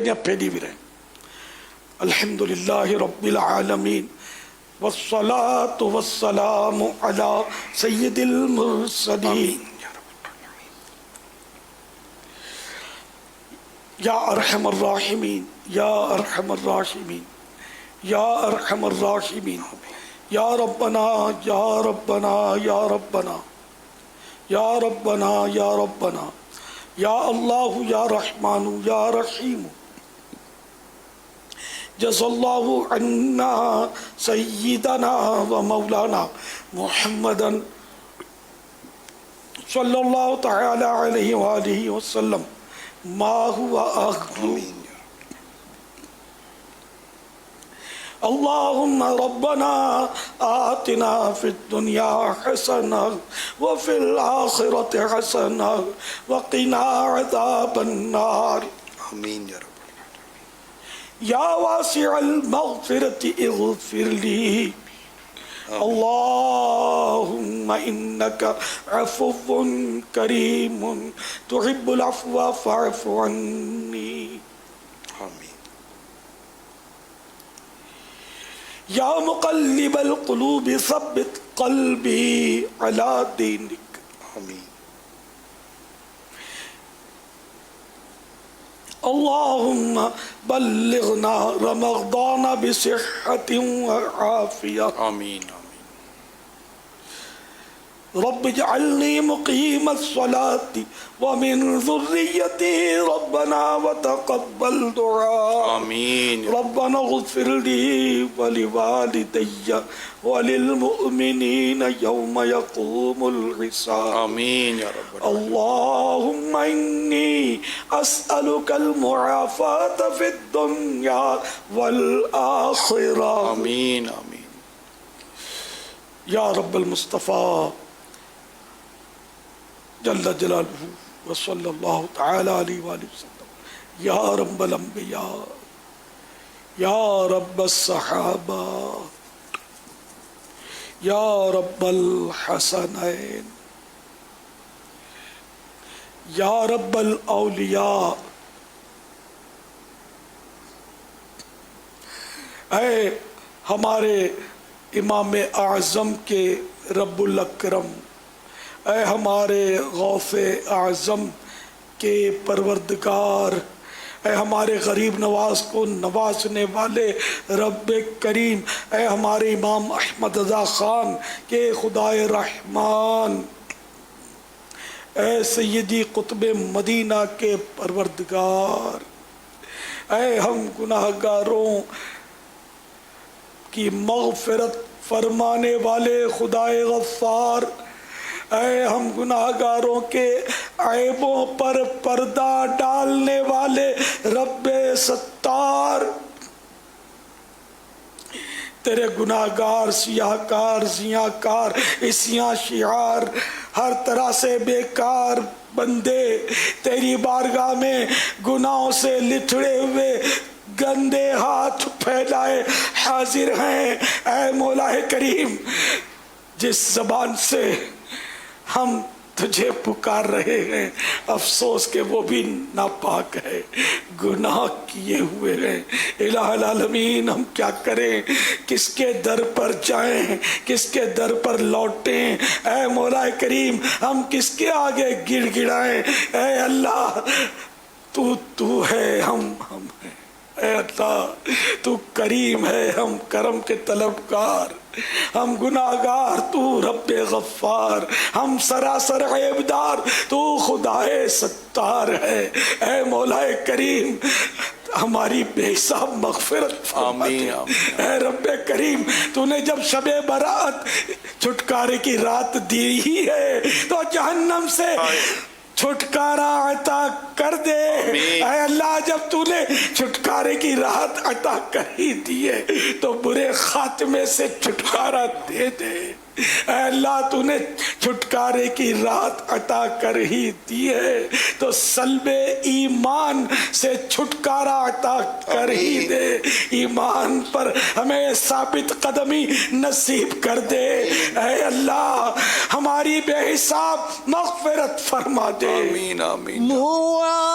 تالیاں پھیلی بھی رہیں. الحمدللہ رب العالمین والصلاة والسلام علی سید المرسلین. یا ارحم الراحمین یا ارحم الراحمین یا ارحم الراحمین یا ربنا یا ربنا یا ربنا یا ربنا یا ربنا یا اللہ یا رحمان یا رحیم. جزا اللہ عنا سیدنا و مولانا محمدا صلی اللہ تعالی علیہ وآلہ وسلم ما هو أهل. اللهم ربنا آتنا في الدنيا حسنة وفي الآخرة حسنة وقنا عذاب النار. آمين يا رب. يا واسع المغفرة اغفر لي. اللهم إنك عفو كريم تحب العفو فاعف عني. آمين. يا مقلب القلوب ثبت قلبي على دينك. آمين. اللهم بلغنا رمضان بصحة وعافية. آمين. رب اجعلني مقيم الصلاة ومن ذريتي ربنا وتقبل دعاء. آمين. ربنا اغفر لي ولوالدي وللمؤمنين يوم يقوم الحساب. آمين يا رب. اللهم إني أسألك المعافاة في الدنيا والآخرة. آمين. آمين. يا رب المصطفى جل جلالہ وصلی اللہ تعالی علیہ وآلہ وسلم. یا رب الانبیاء یا رب الصحابہ یا رب الحسنین یا رب الاولیاء. اے ہمارے امام اعظم کے رب الاکرم، اے ہمارے غوث اعظم کے پروردگار، اے ہمارے غریب نواز کو نوازنے والے رب کریم، اے ہمارے امام احمد رضا خان کے خدائے رحمان، اے سیدی قطب مدینہ کے پروردگار، اے ہم گناہگاروں کی مغفرت فرمانے والے خدائے غفار، اے ہم گناہگاروں کے عیبوں پر پردہ ڈالنے والے رب ستار. تیرے گناہگار سیاہکار زیاکار اسیاں شعار ہر طرح سے بیکار بندے تیری بارگاہ میں گناہوں سے لتھڑے ہوئے گندے ہاتھ پھیلائے حاضر ہیں. اے مولا کریم، جس زبان سے ہم تجھے پکار رہے ہیں افسوس کہ وہ بھی ناپاک ہے، گناہ کیے ہوئے ہیں. الہ العالمین، ہم کیا کریں، کس کے در پر جائیں، کس کے در پر لوٹیں؟ اے مولا کریم، ہم کس کے آگے گڑ گڑائیں؟ اے اللہ، تو ہے، ہم ہیں. اے اللہ، تو کریم ہے، ہم کرم کے طلبگار. ہم گناہگار، تو رب غفار. ہم سراسر عیبدار، تو خدائے ستار ہے. اے مولا کریم، ہماری بے حساب مغفرت فرما دے. اے رب کریم، تو نے جب شب برات چھٹکارے کی رات دی ہی ہے تو جہنم سے چھٹکارا عطا کر دے. اے اللہ، جب تو نے چھٹکارے کی راحت عطا کر ہی دی ہے تو برے خاتمے سے چھٹکارا دے دے. اے اللہ، تو نے چھٹکارے کی راحت عطا کر ہی دی ہے تو سلب ایمان سے چھٹکارا عطا کر ہی دے. ایمان پر ہمیں ثابت قدمی نصیب کر دے. اے اللہ، ہماری بے حساب مغفرت فرما دے. آمین. آمین. محافظ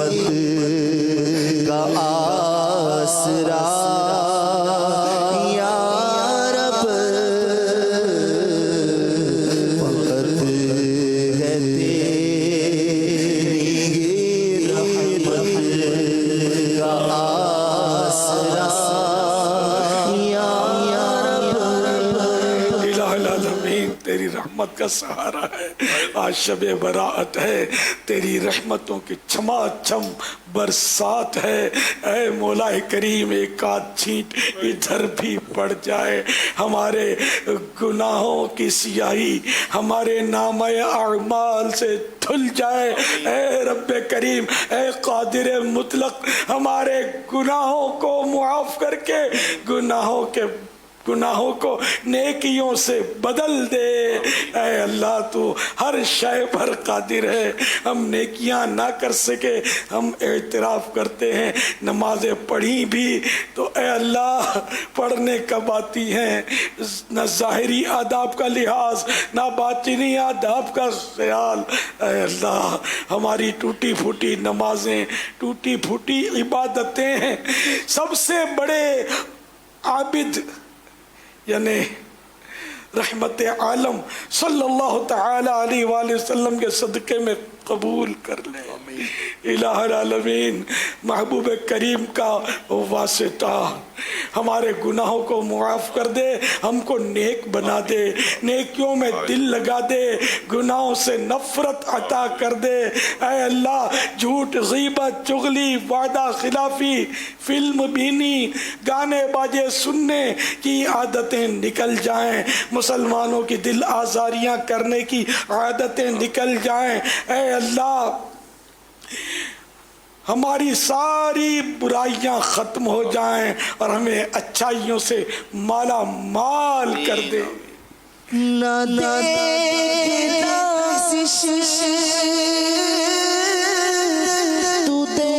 رحمت کا آسرا یا رب فقط ہے تیری رحمت کا آسرا یا رب الہ العالمین تیری رحمت کا سہارا ہے. آج شب براءت ہے، تیری رحمتوں کی چھما چھم برسات ہے. اے مولا کریم ایک آدھ چھینٹ ادھر بھی پڑ جائے، ہمارے گناہوں کی سیاہی ہمارے نامہ اعمال سے دھل جائے. اے رب کریم، اے قادر مطلق، ہمارے گناہوں کو معاف کر کے گناہوں کو نیکیوں سے بدل دے. اے اللہ تو ہر شے پر قادر ہے. ہم نیکیاں نہ کر سکے، ہم اعتراف کرتے ہیں. نمازیں پڑھی بھی تو اے اللہ پڑھنے کب آتی ہیں؟ نہ ظاہری آداب کا لحاظ، نہ باطنی آداب کا خیال. اے اللہ ہماری ٹوٹی پھوٹی نمازیں، ٹوٹی پھوٹی عبادتیں ہیں. سب سے بڑے عابد یعنی رحمت عالم صلی اللہ تعالی علیہ وآلہ وسلم کے صدقے میں قبول کر لے. الہ العالمین محبوب کریم کا واسطہ ہمارے گناہوں کو معاف کر دے، ہم کو نیک بنا دے، نیکیوں میں دل لگا دے، گناہوں سے نفرت عطا کر دے. اے اللہ جھوٹ، غیبت، چغلی، وعدہ خلافی، فلم بینی، گانے باجے سننے کی عادتیں نکل جائیں، مسلمانوں کی دل آزاریاں کرنے کی عادتیں نکل جائیں. اے اللہ ہماری ساری برائیاں ختم ہو جائیں اور ہمیں اچھائیوں سے مالا مال کر دے. نہ دیکھنا تو دے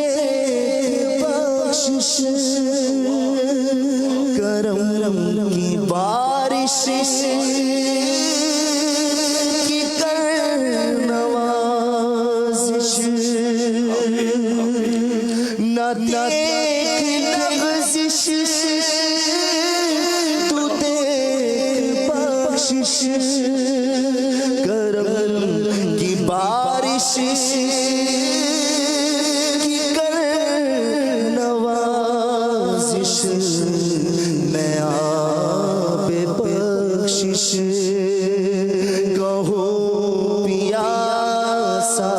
بخشش، کرم کی بارش کی کر نوازش. نہ دیکھ لغزش تو دے بخشش، کرم کی بارش کی کر نوازش. میں آب بخشش کہو پیاسا،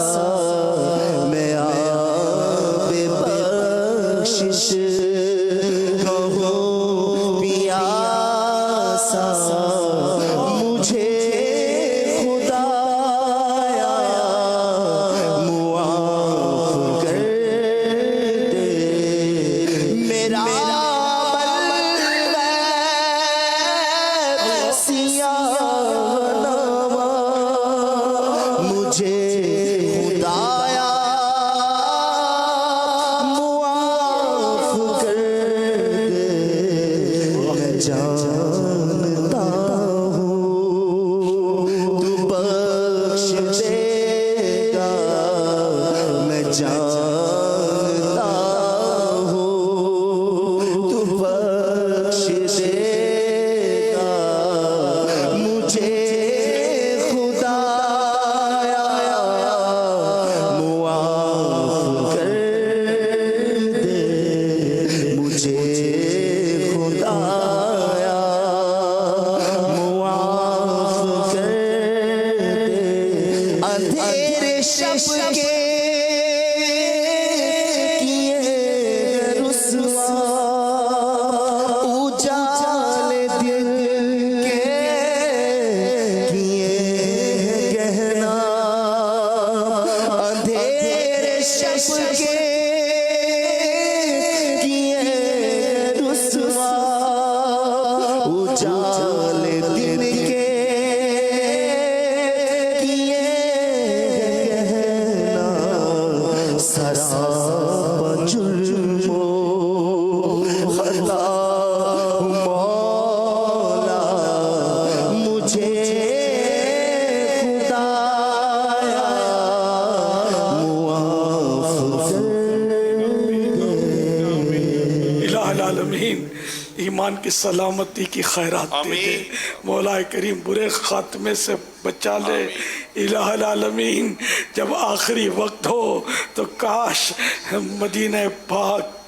میں آب بخشش کہو پیاسا. مجھے خدایا معاف کر دے، میرا سیاہ نامہ مجھے خدایا معاف کر دے. میں جانتا ہوں تو بخش دے گا، میں جانتا ہوں تو بخش دے گا. مجھے خدایا معاف کر دے، مجھے خدایا معاف کر دے. اندھیرے شب کے کیے رسوا، اجالے دل کے کیے گہنا. اندھیرے شب کے کیے رسوا، اجالے دل کے کیے گہنا. سراپا جرم و خطا مولا مجھے خدایا معاف کر العالمین ایمان کی سلامتی کی خیرات دے دے، مولا کریم برے خاتمے سے بچا لے۔ الہ العالمین جب آخری وقت ہو تو کاش مدینہ پاک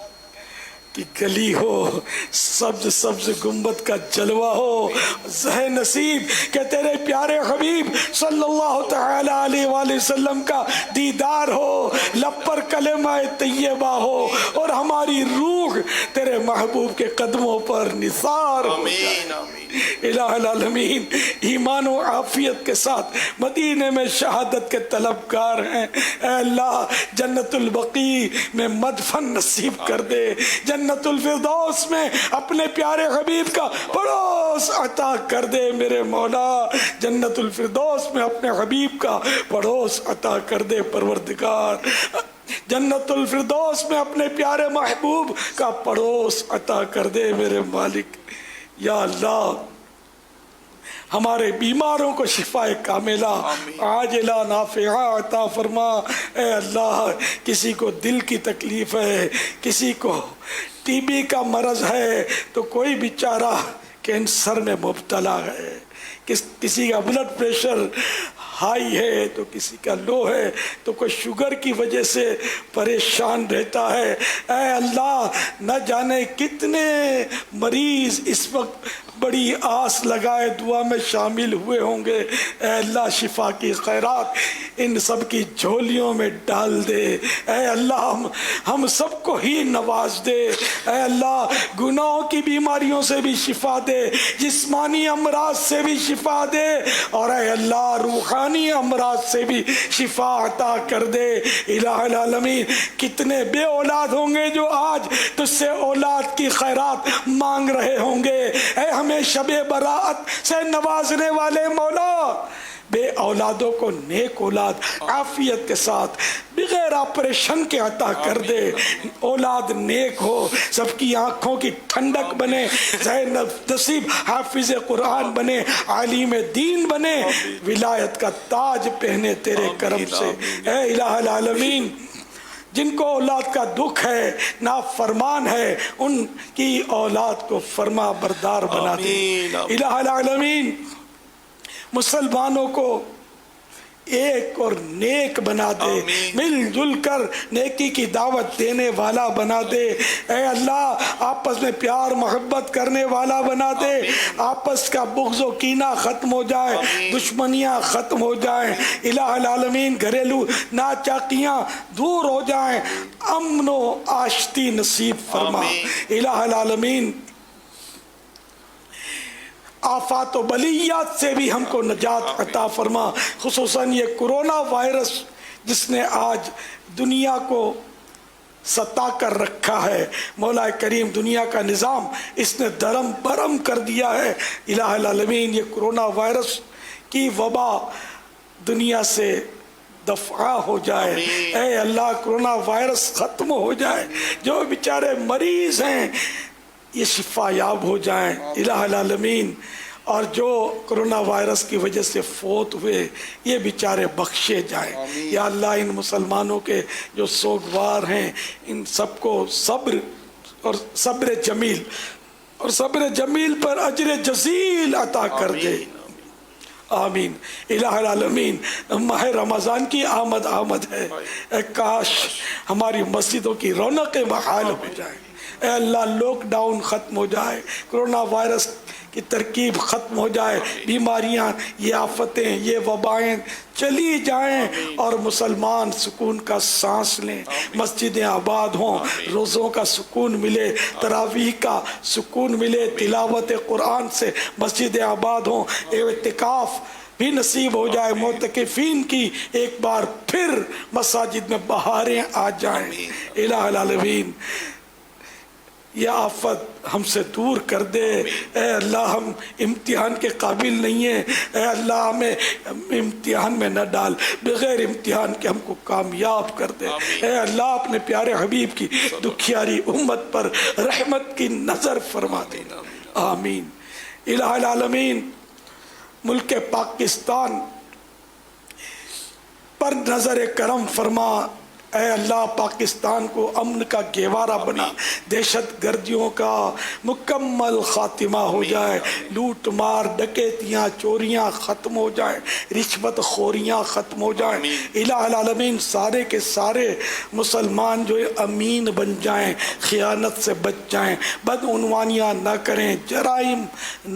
کی گلی ہو، سبز سبز گنبد کا جلوہ ہو، زہ نصیب کہ تیرے پیارے حبیب صلی اللہ تعالی علیہ وآلہ وسلم کا دیدار ہو، لب پر کلمہ طیبہ ہو، اور ہماری روح تیرے محبوب کے قدموں پر نثار ہو جائے۔ الہ العالمین ایمان و عافیت کے ساتھ مدینے میں شہادت کے طلبگار ہیں، اے اللہ جنت البقیع میں مدفن نصیب کر دے، جنت الفردوس میں اپنے پیارے حبیب کا پڑوس عطا کر دے میرے مولا، جنت الفردوس میں اپنے حبیب کا پڑوس عطا کر دے پروردگار، جنت الفردوس میں اپنے پیارے محبوب کا پڑوس عطا کر دے میرے مالک۔ یا اللہ ہمارے بیماروں کو شفا کاملہ عاجلہ نافعہ عطا فرما۔ اے اللہ کسی کو دل کی تکلیف ہے، کسی کو ٹی بی کا مرض ہے، تو کوئی بیچارہ کینسر میں مبتلا ہے، کسی کا بلڈ پریشر ہائی ہے تو کسی کا لو ہے، تو کوئی شوگر کی وجہ سے پریشان رہتا ہے۔ اے اللہ نہ جانے کتنے مریض اس وقت بڑی آس لگائے دعا میں شامل ہوئے ہوں گے، اے اللہ شفا کی خیرات ان سب کی جھولیوں میں ڈال دے۔ اے اللہ ہم سب کو ہی نواز دے، اے اللہ گناہوں کی بیماریوں سے بھی شفا دے، جسمانی امراض سے بھی شفا دے، اور اے اللہ روحانی امراض سے بھی شفا عطا کر دے۔ الہ العالمین کتنے بے اولاد ہوں گے جو آج تجھ سے اولاد کی خیرات مانگ رہے ہوں گے، اے ہمیں شب براءت سے نوازنے والے مولا بے اولادوں کو نیک اولاد عافیت کے ساتھ بغیر آپریشن کے عطا کر دے، اولاد نیک ہو، سب کی آنکھوں کی ٹھنڈک بنے، نصیب حافظ قرآن بنے، عالم دین بنے، ولایت کا تاج پہنے تیرے کرم سے۔ اے الہ العالمین جن کو اولاد کا دکھ ہے، نافرمان ہے، ان کی اولاد کو فرما بردار بنا دے۔ الہ العالمین مسلمانوں کو ایک اور نیک بنا دے، مل جل کر نیکی کی دعوت دینے والا بنا دے۔ اے اللہ آپس میں پیار محبت کرنے والا بنا دے، آپس کا بغض و کینہ ختم ہو جائے، دشمنیاں ختم ہو جائیں۔ الہ العالمین گھریلو ناچاکیاں دور ہو جائیں، امن و آشتی نصیب فرما۔ الہ العالمین آفات و بلیات سے بھی ہم کو نجات عطا فرما، خصوصاً یہ کرونا وائرس جس نے آج دنیا کو ستا کر رکھا ہے، مولا کریم دنیا کا نظام اس نے درم برم کر دیا ہے۔ الہ العالمین یہ کرونا وائرس کی وبا دنیا سے دفع ہو جائے، اے اللہ کرونا وائرس ختم ہو جائے، جو بیچارے مریض ہیں یہ شفا یاب ہو جائیں الہ العالمین، اور جو کرونا وائرس کی وجہ سے فوت ہوئے یہ بیچارے بخشے جائیں۔ یا اللہ ان مسلمانوں کے جو سوگوار ہیں ان سب کو صبر اور صبر جمیل اور صبر جمیل پر اجر جزیل عطا کر دے، آمین۔ الہ العالمین ماہ رمضان کی آمد ہے، اے کاش ہماری مسجدوں کی رونقیں بحال ہو جائیں، اے اللہ لاک ڈاؤن ختم ہو جائے، کرونا وائرس کی ترکیب ختم ہو جائے، بیماریاں یہ آفتیں یہ وبائیں چلی جائیں، اور مسلمان سکون کا سانس لیں، مسجدیں آباد ہوں، روزوں کا سکون ملے، تراویح کا سکون ملے، تلاوت قرآن سے مسجدیں آباد ہوں، اعتکاف بھی نصیب ہو جائے، معتکفین کی ایک بار پھر مساجد میں بہاریں آ جائیں۔ الہ العالمین یہ آفت ہم سے دور کر دے، اے اللہ ہم امتحان کے قابل نہیں ہیں، اے اللہ ہمیں امتحان میں نہ ڈال، بغیر امتحان کے ہم کو کامیاب کر دے، اے اللہ اپنے پیارے حبیب کی دکھیاری امت پر رحمت کی نظر فرما دے، آمین۔ الہ العالمین ملک پاکستان پر نظر کرم فرما، اے اللہ پاکستان کو امن کا گہوارہ بنا، دہشت گردیوں کا مکمل خاتمہ ہو جائے، لوٹ مار ڈکیتیاں چوریاں ختم ہو جائیں، رشوت خوریاں ختم ہو جائیں، الہ العالمین سارے کے سارے مسلمان جو امین بن جائیں، خیانت سے بچ جائیں، بدعنوانیاں نہ کریں، جرائم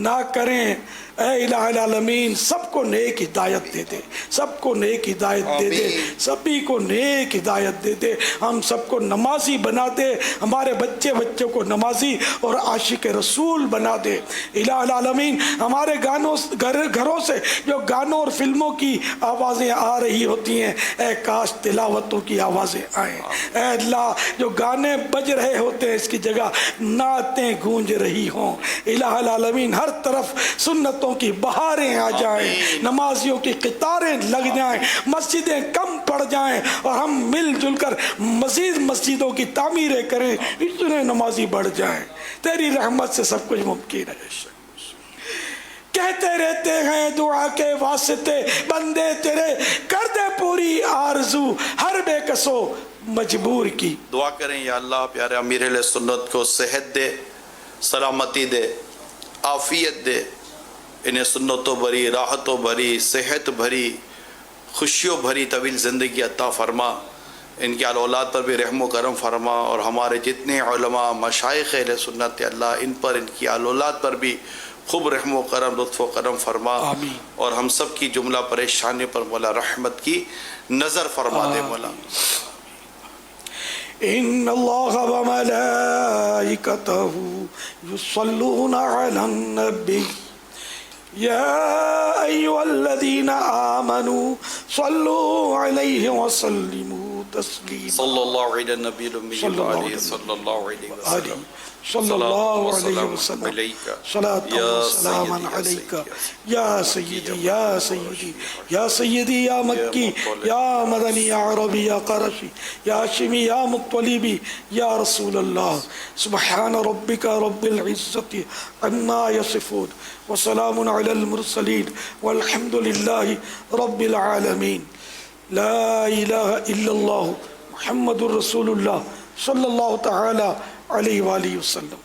نہ کریں۔ اے الہ العالمین سب کو نیک ہدایت دے دے، سب کو نیک ہدایت دے دے، سبھی کو نیک ہدایت دے دے، ہم سب کو نمازی بنا دے، ہمارے بچوں کو نمازی اور عاشق رسول بنا دے۔ الہ العالمین ہمارے گھروں سے جو گانوں اور فلموں کی آوازیں آ رہی ہوتی ہیں، اے کاش تلاوتوں کی آوازیں آئیں۔ اے اللہ جو گانے بج رہے ہوتے ہیں اس کی جگہ نعتیں گونج رہی ہوں۔ الہ العالمین ہر طرف سنتوں کی بہاریں آ جائیں، نمازیوں کی قطاریں لگ جائیں، مسجدیں کم پڑ جائیں اور ہم مل جل کر مزید مسجدوں کی تعمیریں کریں، اتنے نمازی بڑھ جائیں۔ تیری رحمت سے سب کچھ ممکن ہے۔ کہتے رہتے ہیں دعا کے واسطے بندے تیرے، کر دے پوری آرزو ہر بے کسو مجبور کی۔ دعا کریں یا اللہ پیارے امیر اہل سنت کو صحت دے، سلامتی دے، عافیت دے، انہیں سنتوں بھری، راحتوں بھری، صحت بھری، خوشیوں بھری طویل زندگی عطا فرما، ان کی اولاد پر بھی رحم و کرم فرما، اور ہمارے جتنے علماء مشائخ اہل سنت اللہ ان پر، ان کی اولاد پر بھی خوب رحم و کرم، لطف و کرم فرما، آمین۔ اور ہم سب کی جملہ پریشانی پر مولا رحمت کی نظر فرما دے مولا۔ ان اللہ و ملائکتہ یصلون علی النبی یا ایھا الذین آمنوا صلوا علیہ وسلموا تسلیما۔ صلی اللہ علیہ نبی الامی صلی اللہ علیہ صلی اللہ علیہ وسلم، صلی اللہ علیہ وسلم، علیکہ صلاۃ و سلام علیکہ یا سیدی یا سیدی یا سیدی یا مکی یا مدنی یا عربی یا قرشی یا ہاشمی یا مطلبی یا رسول اللہ۔ سبحان ربک رب العزت عما یصفون وسلام علی المرسلین والحمد للہ رب العالمین۔ لا الہ الا اللہ محمد الرسول اللہ صلی اللہ تعالی علیہ وآلہ وسلم۔